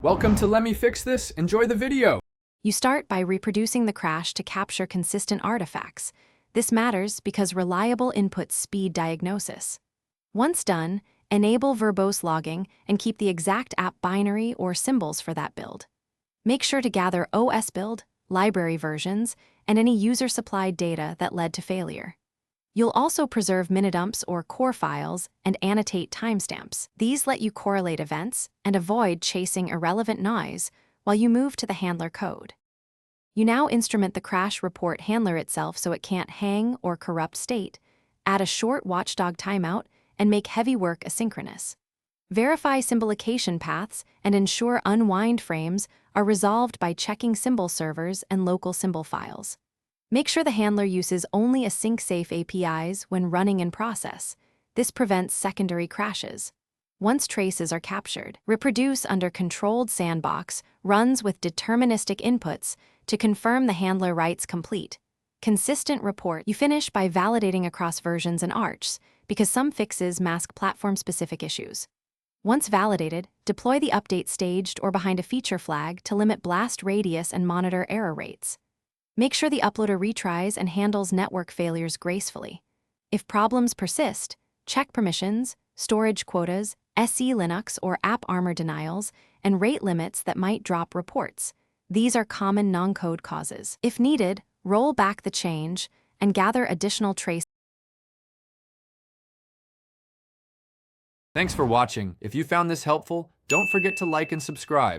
Welcome to Let Me Fix This. Enjoy the video. You start by reproducing the crash to capture consistent artifacts. This matters because reliable inputs speed diagnosis. Once done, enable verbose logging and keep the exact app binary or symbols for that build. Make sure to gather OS build, library versions, and any user-supplied data that led to failure. You'll also preserve minidumps or core files and annotate timestamps. These let you correlate events and avoid chasing irrelevant noise while you move to the handler code. You now instrument the crash report handler itself so it can't hang or corrupt state, add a short watchdog timeout, and make heavy work asynchronous. Verify symbolication paths and ensure unwind frames are resolved by checking symbol servers and local symbol files. Make sure the handler uses only async-safe APIs when running in process. This prevents secondary crashes. Once traces are captured, reproduce under controlled sandbox runs with deterministic inputs to confirm the handler writes complete. Consistent report. You finish by validating across versions and archs because some fixes mask platform-specific issues. Once validated, deploy the update staged or behind a feature flag to limit blast radius and monitor error rates. Make sure the uploader retries and handles network failures gracefully. If problems persist, check permissions, storage quotas, SE Linux or app armor denials, and rate limits that might drop reports. These are common non-code causes. If needed, roll back the change and gather additional traces. Thanks for watching. If you found this helpful, don't forget to like and subscribe.